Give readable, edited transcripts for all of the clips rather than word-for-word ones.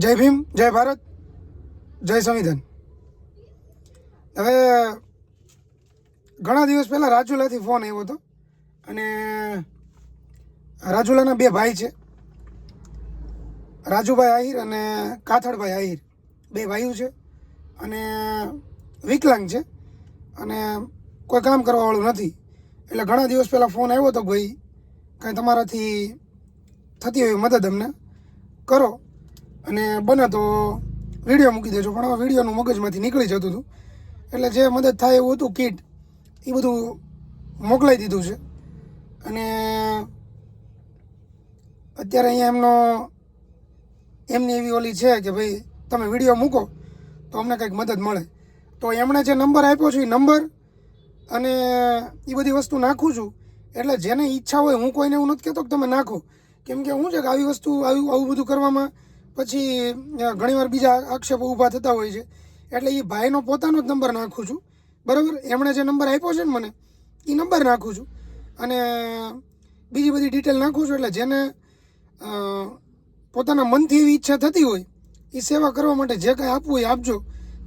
જય ભીમ, જય ભારત, જય સંવિધાન. હવે ઘણા દિવસ પહેલાં રાજુલાથી ફોન આવ્યો હતો અને રાજુલાના બે ભાઈ છે, રાજુભાઈ આહિર અને કાથડભાઈ આહિર. બે ભાઈઓ છે અને વિકલાંગ છે અને કોઈ કામ કરવાવાળું નથી. એટલે ઘણા દિવસ પહેલાં ફોન આવ્યો હતો, ભાઈ કાંઈ તમારાથી થતી હોય મદદ અમને કરો અને બને તો વિડીયો મૂકી દેજો. પણ હવે વિડીયોનું મગજમાંથી નીકળી જતું હતું, એટલે જે મદદ થાય એવું હતું કીટ એ બધું મોકલાઈ દીધું છે. અને અત્યારે અહીંયા એમની એવી ઓલી છે કે ભાઈ તમે વિડીયો મૂકો તો અમને કંઈક મદદ મળે. તો એમણે જે નંબર આપ્યો છે એ નંબર અને એ બધી વસ્તુ નાખું છું. એટલે જેને ઈચ્છા હોય, હું કોઈને એવું નથી કહેતો કે તમે નાખો, કેમ કે શું છે કે આવી વસ્તુ આવું બધું કરવામાં પછી ઘણીવાર બીજા આક્ષેપો ઊભા થતા હોય છે. એટલે એ ભાઈનો પોતાનો જ નંબર નાખું છું, બરાબર. એમણે જે નંબર આપ્યો છે ને મને, એ નંબર નાખું છું અને બીજી બધી ડિટેલ નાખું છું. એટલે જેને પોતાના મનથી એવી ઈચ્છા થતી હોય એ સેવા કરવા માટે જે કાંઈ આપવું હોય આપજો,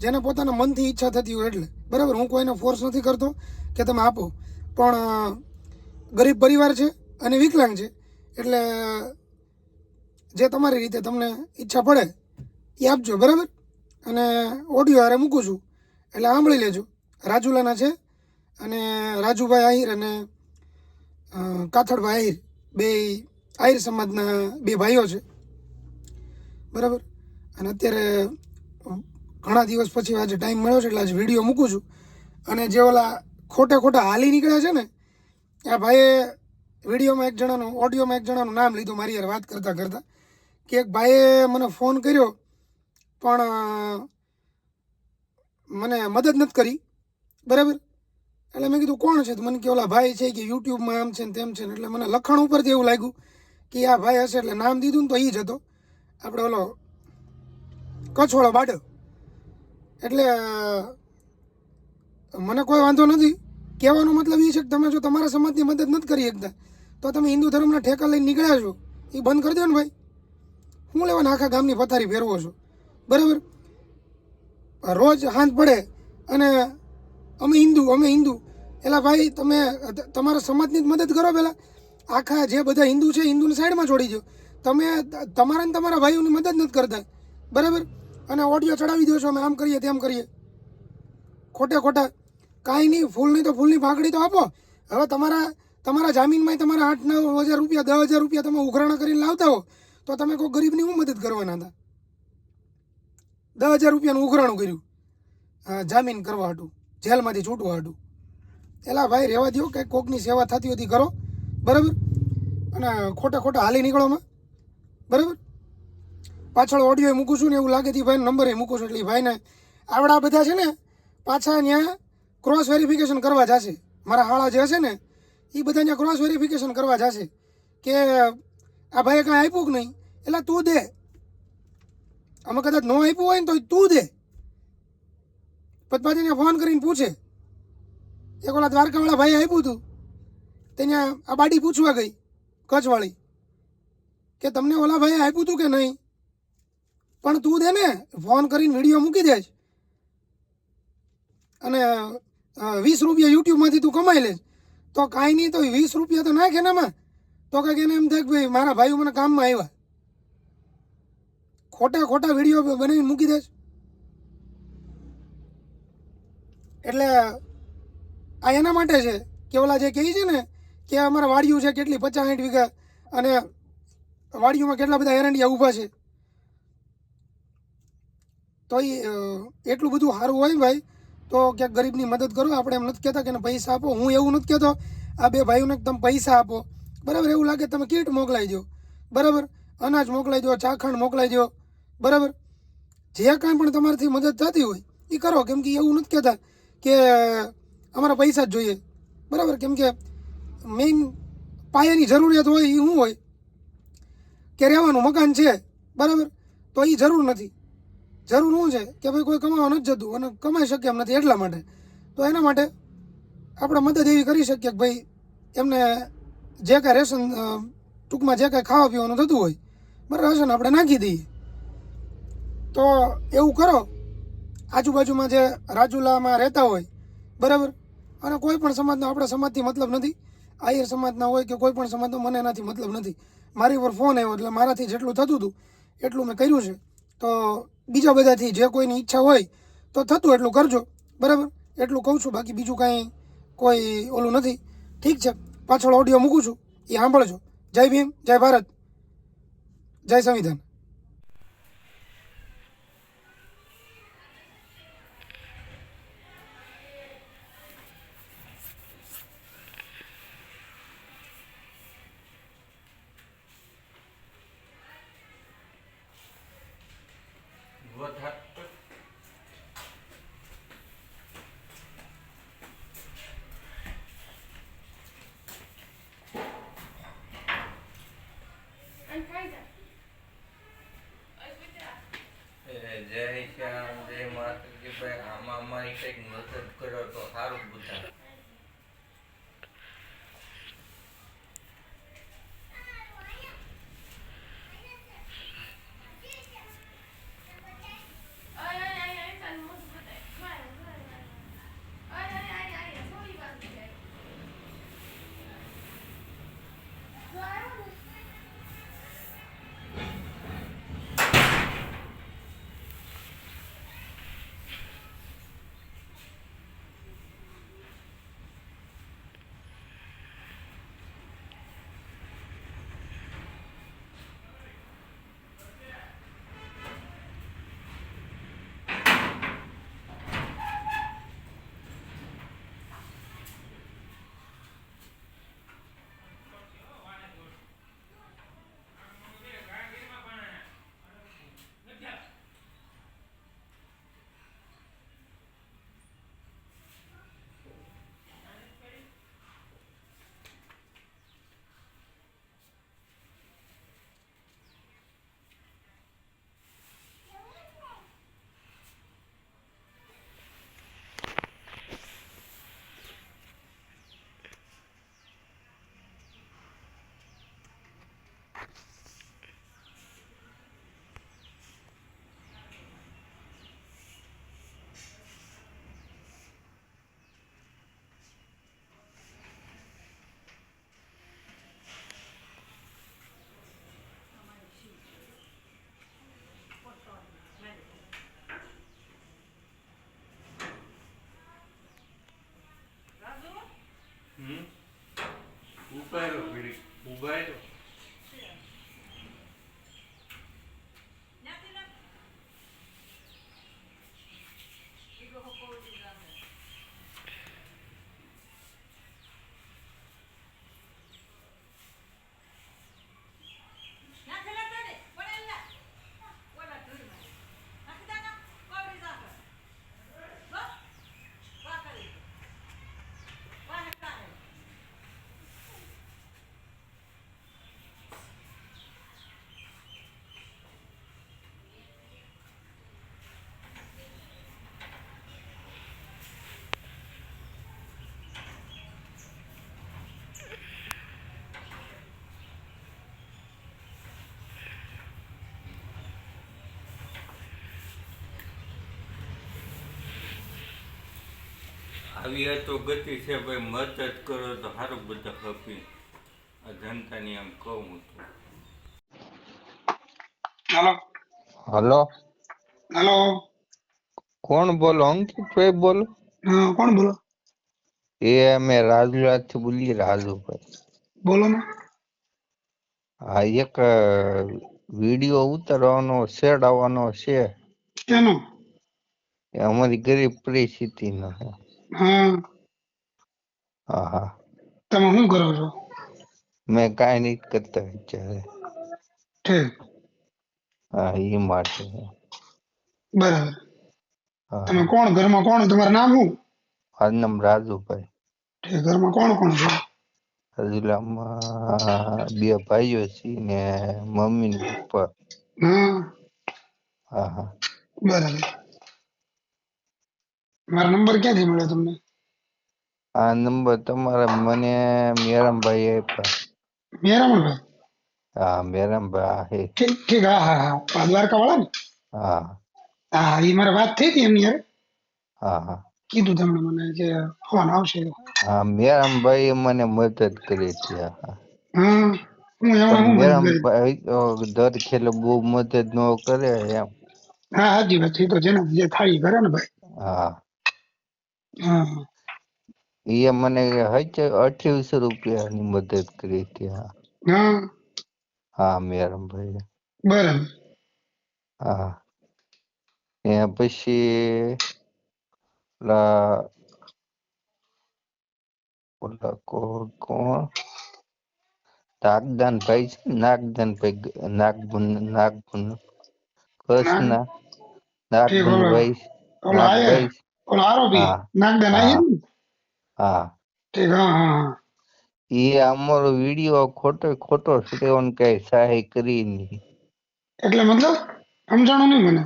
જેને પોતાના મનથી ઈચ્છા થતી હોય એટલે, બરાબર. હું કોઈને ફોર્સ નથી કરતો કે તમે આપો, પણ ગરીબ પરિવાર છે અને વિકલાંગ છે, એટલે જે તમારી રીતે તમને ઈચ્છા પડે એ આપજો, બરાબર. અને ઓડિયો હારે મૂકું છું એટલે સાંભળી લેજો. રાજુલાના છે અને રાજુભાઈ આહિર અને કાથડભાઈ આહિર, બે આહિર સમાજના બે ભાઈઓ છે, બરાબર. અને અત્યારે ઘણા દિવસ પછી આજે ટાઈમ મળ્યો છે એટલે આજે વિડીયો મૂકું છું. અને જે ઓલા ખોટા હાલી નીકળ્યા છે ને, આ ભાઈએ વિડીયોમાં એક જણાનું, ઓડિયોમાં એક જણાનું નામ લીધું મારી યાર વાત કરતાં કરતાં, કે એક ભાઈએ મને ફોન કર્યો પણ મને મદદ નથી કરી, બરાબર. એટલે મેં કીધું કોણ છે? તો મને કે ઓલા ભાઈ છે કે યુટ્યુબમાં આમ છે ને તેમ છે ને. એટલે મને લખાણ ઉપરથી એવું લાગ્યું કે આ ભાઈ હશે, એટલે નામ દીધું ને તો એ જ હતો, આપણે ઓલો કચ્છવાળો બાડો. એટલે મને કોઈ વાંધો નથી. કહેવાનો મતલબ એ છે કે તમે જો તમારા સમાજની મદદ નથી કરી શકતા તો તમે હિન્દુ ધર્મના ઠેકા લઈને નીકળ્યા છો, એ બંધ કરી દો ને ભાઈ. હું લેવાના આખા ગામની પથારી ફેરવો છો, બરાબર. રોજ હાંજ પડે અને અમે હિન્દુ. એલા ભાઈ તમે તમારા સમાજની જ મદદ કરો પહેલાં. આખા જે બધા હિન્દુ છે હિન્દુને સાઈડમાં છોડી દો. તમે તમારા ને તમારા ભાઈઓની મદદ નથી કરતા, બરાબર. અને ઓડિયો ચડાવી દો છો અમે આમ કરીએ તેમ કરીએ, ખોટા કાંઈ નહીં. ફૂલની તો ફૂલની ભાગડી તો આપો. હવે તમારા જામીનમાં તમારા 8-9 હજાર રૂપિયા 10,000 રૂપિયા તમે ઉઘરાણા કરીને લાવતા હો તો તમે કોઈ ગરીબની હું મદદ કરવાના હતા? 10,000 રૂપિયાનું ઉઘરાણું કર્યું જામીન કરવા હાટું, જેલમાંથી છૂટવા હાટું. એલા ભાઈ રહેવા દો, કંઈક કોકની સેવા થતી હોતી કરો, બરાબર. અને ખોટા હાલી નીકળોમાં, બરાબર. પાછળ ઓડિયો મૂકું છું ને એવું લાગે તે ભાઈનો નંબર મૂકું છું. એટલે એ ભાઈને આવડા બધા છે ને પાછા ત્યાં ક્રોસ વેરિફિકેશન કરવા જશે. મારા હાળા જે હશે ને એ બધા ત્યાં ક્રોસ વેરિફિકેશન કરવા જશે કે આ ભાઈએ કાંઈ આપ્યું કે નહીં. એટલે તું દે, અમે કદાચ ન આપ્યું હોય ને તો તું દે. પછી પાછી ફોન કરીને પૂછે. એક ઓલા દ્વારકાવાળા ભાઈ આપ્યું હતું ત્યાં આ બાડી પૂછવા ગઈ કચ્છવાળી કે તમને ઓલા ભાઈએ આપ્યું હતું કે નહીં. પણ તું દે ને, ફોન કરીને વિડીયો મૂકી દે અને 20 રૂપિયા યુટ્યુબમાંથી તું કમાઈ લે તો કાંઈ નહીં, તો 20 રૂપિયા તો નાખે ને એમાં. તો કંઈક એને એમ થાય કે ભાઈ મારા ભાઈઓ મને કામમાં આવ્યા. ખોટા વિડીયો બનાવીને મૂકી દે. એટલે આ એના માટે છે કે ઓલા જે કહે છે ને કે અમારા વાડીઓ છે કેટલી 50-60 વીઘા અને વાડીઓમાં કેટલા બધા એરંડિયા ઊભા છે, તો એ એટલું બધું સારું હોય ભાઈ તો ક્યાંક ગરીબની મદદ કરો. આપણે એમ નથી કહેતા કે પૈસા આપો. હું એવું નથી કહેતો આ બે ભાઈઓને તમે પૈસા આપો, બરાબર. એવું લાગે તમે કીટ મોકલાઈ દો, બરાબર. અનાજ મોકલાઈ દો, ચાખંડ મોકલાઈ દો, બરાબર. જે કાંઈ પણ તમારાથી મદદ થતી હોય એ કરો. કેમ કે એવું નથી કહેતા કે અમારા પૈસા જ જોઈએ, બરાબર. કેમ કે મેઇન પાયાની જરૂરિયાત હોય એ શું હોય કે રહેવાનું મકાન છે, બરાબર. તો એ જરૂર નથી. જરૂર શું છે કે ભાઈ કોઈ કમાવા નથી જતું અને કમાઈ શકે એમ નથી, એટલા માટે. તો એના માટે આપણે મદદ એવી કરી શકીએ કે ભાઈ એમને જે કાંઈ રેશન ટૂંકમાં જે કાંઈ ખાવા પીવાનું થતું હોય બરાબર રાશન આપણે નાખી દઈએ. તો એવું કરો, આજુબાજુમાં જે રાજુલામાં રહેતા હોય બરાબર, અને કોઈ પણ સમાજનો, આપણા સમાજથી મતલબ નથી, આહિર સમાજના હોય કે કોઈ પણ સમાજનો, મને એનાથી મતલબ નથી. મારી પર ફોન આવ્યો એટલે મારાથી જેટલું થતું હતું એટલું મેં કર્યું છે. તો બીજા બધાથી જે કોઈની ઈચ્છા હોય તો થતું એટલું કરજો બરાબર, એટલું કહું છું. બાકી બીજું કાંઈ કોઈ ઓલું નથી. ઠીક છે, પાછળ ઓડિયો મૂકું છું, એ સાંભળજો. જય ભીમ, જય ભારત, જય સંવિધાન. જય શ્યામ, જય માતાજી. ભાઈ આમાં અમારી કંઈક મદદ કરો તો સારું બધા. ઉભારો ઘડી, ઉભારો. આવી આ તો ગતિ છે ભાઈ, મદદ કરો તો સારું બધા ખપી. આ જનતાની આમ કહું હું તો. હાલો હલો, હાલો, કોણ બોલો? અંકિતભાઈ બોલો? હા કોણ બોલો? એ અમે રાજુલાથી બોલીએ, રાજુભાઈ. બોલો ને. હા, એક વિડીયો ઉતારવાનો શેડ આવવાનો છે, શેનો? એ અમારી ગરીબ પરિસ્થિતિનો છે. હા, હા હા, તમે શું કરો છો? મેં કાંઈ નથી કરતા અત્યારે. ઠીક, હા, એ માટે. બરાબર. હા તમે હા, કોણ, ઘરમાં કોણ, તમારું નામ શું? મારું નામ રાજુભાઈ. ઠીક, ઘરમાં કોણ કોણ છે? રાજુલામાં બે ભાઈઓ છે ને મમ્મી ને પપ્પા. હા, હા હા, બરાબર. મારો નંબર ક્યાંથી મળ્યો તમને? આ નંબર તમારા મને મેરામભાઈ આપ્યા. મેરામણભાઈ? હા, મેરામભાઈ. ઠીક ઠીક, હા હા હા, દ્વારકા વાળા ને? હા હા એ મારે વાત થઈ હતી એમની યાર, હા હા કીધું તમને મને કે ફોન આવશે. હા મેરામભાઈએ મને મદદ કરી હતી. હા હા. હા હું એમણે પણ હું મદદ કરી? મેરામભાઈ તો દર ખેલે બહુ મદદ ન કરે એમ. હા સાચી વાત છે, એ તો જેને જે થાય ઈ કરે ને ભાઈ. હા હા એ મને 2800 રૂપિયાની મદદ કરી હતી. હા હા હા મેરામભાઈ. બરાબર. હા એ પછી ઓલા ઓલા કોણ નાગદાન ભાઈ છે ને, નાગદાન ભાઈ નાગપુર નાગ કચ્છના ઠીક ઓલો નાગબનભાઈ ઓલો આયર નાગભાઈ. ઓલો આરોપી હા નાગદાન આયર હા ને? હા ઠીક હા હા હા. એ અમારો વિડીયો ખોટો ખોટો શ્રેવન કઈ સહાય કરી નહીં. એટલે મતલબ સમજાણું નહીં મને.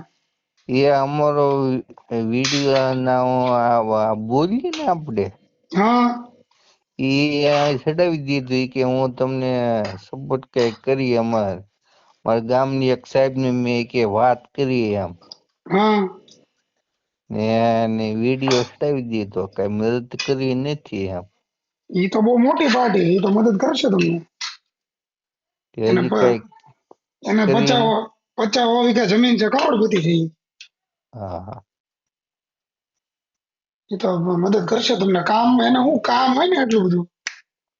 એ અમારો વિડીયો ના બોલીએ ને આપણે હા એ ચડાવી દીધું કે હું તમને સપોર્ટ કઈ કરી મારા ગામની એક સાહેબ ને મેં કે વાત કરી એમ હા ને વિડીયો ચડાવી દીધો, કઈ મદદ કરી નથી એમ. એ તો બહુ મોટી પાર્ટી, એ તો મદદ કરશે તમને. કે એને હજી કઈ એને કરી પચાવ 50 વીઘા જમીન છે, કરોડપતિ છે ઈ. હા હા એ તો મદદ કરશે તમને. કામ એને શું કામ હોય ને એટલું બધું,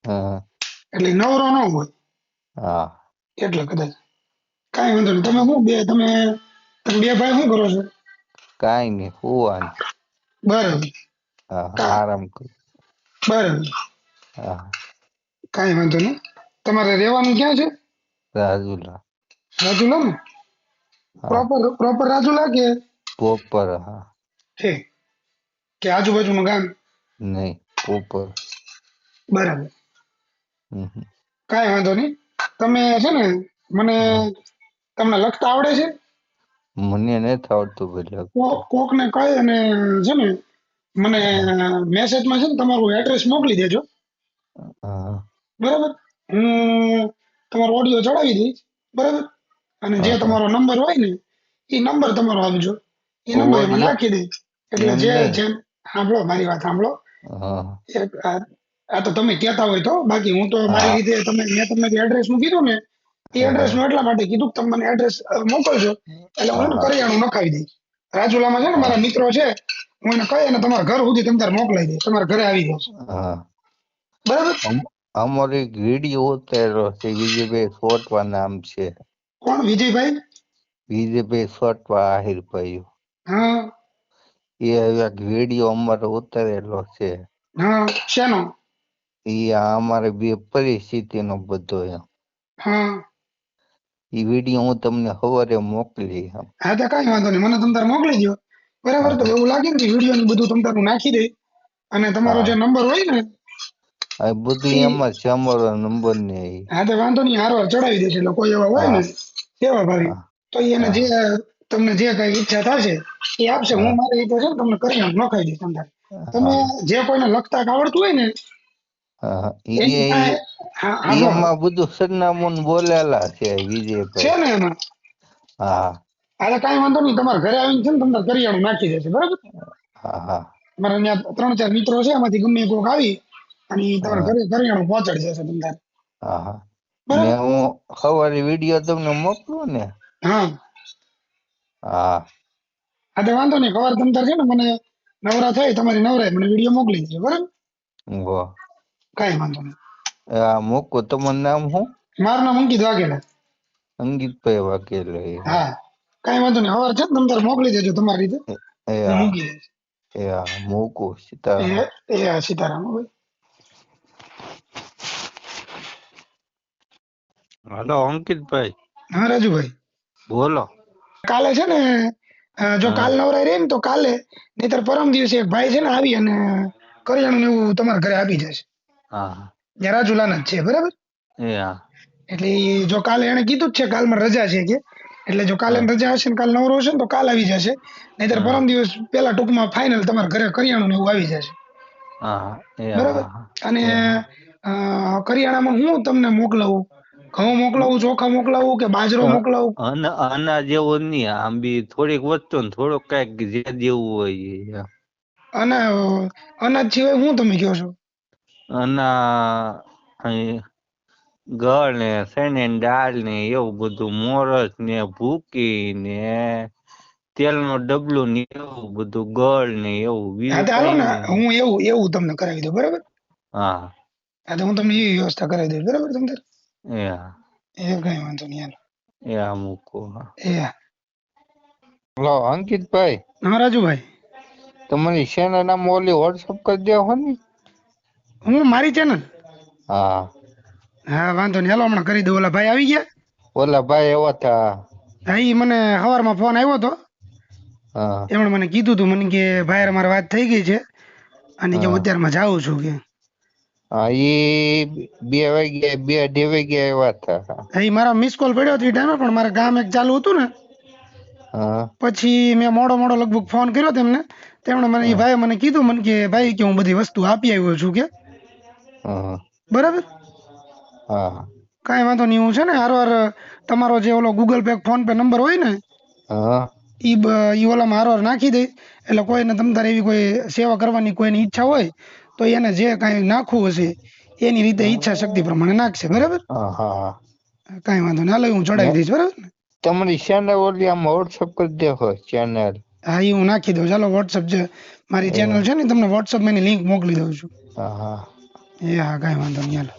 હા એટલે નવરો ન હોય હા એટલે કદાચ. કાંઈ વાંધો નહીં. તમે શું તમે બે ભાઈ શું કરો છો? કાંઈ નહીં હોવાનું. બરાબર. હા કા આરામ કરું. બરાબર. હા કાંઈ વાંધો નહીં. તમારે રહેવાનું ક્યાં છે? રાજુલા. રાજુલા ને? હા પ્રોપર રાજુલા કે પ્રોપર. હા છે કે આજુબાજુનું ગામ? નહીં પ્રોપર. બરાબર. હમ કાંઈ વાંધો નહીં. તમે છે ને મને હમ. તમને લખતા આવડે છે? મને નથી આવડતું ભાઈ લખતા. કોકને કહી અને છે ને મને હા મેસેજમાં છે ને તમારું એડ્રેસ મોકલી દેજો. હા બરાબર. હું તમારો ઓડિયો ચડાવી દઈશ. બરાબર. અને જે હા તમારો નંબર હોય ને એ નંબર તમારો આપજો. એ નંબર એમાં ઓડિયો નાખી દઈશ. એટલે એમ જે નહીં. જેમ સાંભળો, મારી વાત સાંભળો. હા આ તો તમે કહેતા હોય તો, બાકી હું તો મારી હા રીતે મેં તમને જે એડ્રેસ નું કીધું ને એ એડ્રેસ નું હા એટલા માટે કીધું કે તમે મને એડ્રેસ મોકલજો એટલે હું એને હા કરિયાણું નખાવી દઈશ. રાજુલામાં છે ને હા મારા મિત્રો છે, હું એને કહી અને તમારા ઘર સુધી તમે તાર મોકલાઈ દઈશ. તમારા ઘરે આવી જશે. હા બરાબર. અમારો એક વિડીયો ઉતાર્યો છે, વિજયભાઈ સોટવા નામ છે. કોણ? વિજયભાઈ? વિજયભાઈ સોટવા આહિરભાઈ. હા એ એક વિડીયો અમારો ઉતારેલો છે. હા શેનો? એ અમારે બે પરિસ્થિતિનો બધો એમ. હા એ વિડીયો હું તમને સવારે મોકલી આમ. હા તો કાંઈ વાંધો નહીં. મને તમ તાર મોકલી દો. બરાબર. તો હા એવું લાગે ને વિડીયો ને બધું તમ તારું નાખી દે અને તમારો હા જે નંબર હોય ને આ બધું એ એમાં છે અમારો નંબર ને એ. હા તો વાંધો નહીં, હારો ચડાવી દેશે. એટલે કોઈ એવા હોય હા ને સેવા ભાવી હા તો એને જે હા તમને જે કઈ ઈચ્છા થશે એ આપશે. હું હા મારી રીતે છે ને તમને કરિયાણું નખાઈ દઈશ અંદર. તમે હા જે કોઈને લખતા કે આવડતું હોય ને હા એની પાસે હા હાંભળો એમાં બધું સરનામું ને બોલેલા છે છે વિજયભાઈ. ને એમાં. હા એટલે કાંઈ વાંધો નહીં. તમારા ઘરે આવીને છે ને તમને કરિયાણું નાખી દેશે. બરાબર. હા હા મારા ત્યાં 3-4 મિત્રો છે, એમાંથી ગમે કોક આવી અને ઈ તમારા હા ઘરે કરિયાણું પહોંચાડી દેશે તમને. હા હા ને બરાબર. હું સવારે વિડીયો તમને મોકલું ને. હા હા હા તો વાંધો નહીં. સવારે તમ તાર છે ને મને નવરા થાય, તમારી નવરાય મને વિડીયો મોકલી દેજો. બરાબર. વાહ. કાંઈ વાંધો નહીં. મૂકો તમારું નામ શું? મારું નામ અંકિત વાઘેલા. અંકિતભાઈ વાઘેલા. હા કાંઈ વાંધો નહીં. સવારે છે ને તમ તાર મોકલી દેજો તમારી રીતે. હું હા મૂકી દઈશ. મૂકું સીતારામ. સીતારામ હો ભાઈ. હલો અંકિતભાઈ હા રાજુભાઈ. બોલો. કાલે છે ને જો હા કાલ નવરાય રહે ને તો કાલે, નહીતર પરમ દિવસે એક ભાઈ છે ને આવી અને કરિયાણું ને એવું તમારા ઘરે આપી જશે. હા ત્યાં રાજુલાના જ છે. બરાબર. હા એટલે જો કાલે એને કીધું જ છે કાલ મારે રજા છે કે, એટલે જો કાલે હા રજા હશે ને કાલ નવરો હશે ને તો કાલ આવી જશે. નહીતર હા પરમ દિવસ પેલા ટૂંકમાં ફાઇનલ તમારા ઘરે કરિયાણું ને એવું આવી જશે. હા બરાબર. અને હા કરિયાણામાં હું તમને મોકલાવું ઘઉં મોકલાવું, ચોખા મોકલાવું કે બાજરો મોકલાવું? અનાજ જેવો નહીં, આમ બી થોડીક વસ્તુ ને થોડોક કઈક જે દેવું હોય એ. અને અનાજ સિવાય હું તમે કહો છો? અહીં ગળ ને શેને દાળ ને એવું બધું, મોરસ ને ભૂકી ને તેલનો ડબલું ને એવું બધું, ગળ ને એવું, હા બીજું તો હાલો કઈ ને, નહીં. હું એવું તમને કરાવી દઉં, બરાબર? હા હા તો હું તમને એવી વ્યવસ્થા કરાવી દઈશ, બરાબર? તમને એ હા, એ કઈ વાંધો નહીં, હાલો. એ આ મૂકો. એ હા. હલો અંકિતભાઈ, હા રાજુભાઈ, તમારી ચેનલ નામ ઓલી વોટ્સઅપ કરી દે હો ને. હું મારી ચેનલ? હા, હા વાંધો નહીં, હાલો હમણાં કરી દઉં. ઓલા ભાઈ આવી ગયા? ઓલા ભાઈ એવા હતા. હા ઈ મને સવારમાં ફોન આવ્યો હતો. હા એમણે મને કીધું હતું, મને કે ભાઈ મારી વાત થઈ ગઈ છે અને કે હું હા અત્યારમાં જાઉં છું કે. હા, એ 2 વાગ્યા 2-2:30 વાગ્યા એવા હતા. હા ઈ મારા મિસ કોલ પડ્યો હતો એ ટાઈમે, પણ મારે કામ એક ચાલુ હતું ને, હા પછી મેં મોડો લગભગ ફોન કર્યો તેમને. તેમણે મને એ હા ભાઈ મને કીધું, મને કે ભાઈ કે હું બધી વસ્તુ આપી આવ્યો છું કે. હા બરાબર, હા કાંઈ વાંધો નહીં. હું છે ને હારવાર તમારો જે ઓલો Google pay phone pay number હોય ને, હા ઈ ઓલામાં હારવાર નાખી દઈ. એટલે કોઈને તમ તારે એવી કોઈ સેવા કરવાની કોઈની ઈચ્છા હોય તો એને જે કાંઈ નાખવું હશે એની રીતે ઈચ્છા શક્તિ પ્રમાણે નાખશે, બરાબર? હા હા. કાંઈ વાંધો નહીં, હાલો હું ને ચડાવી દઈશ, બરાબર ને? તમારી ચેનલ ઓલી આમ વોટ્સઅપ કરી દે હો ચેનલ. હા એ હું નાખી દઉં. ચાલો વોટ્સઅપ જે મારી એ ચેનલ છે ને, તમને વોટ્સઅપમાં એની લિંક મોકલી દઉં છું. હા હા. એ હા, કાંઈ વાંધો નહીં, હાલો.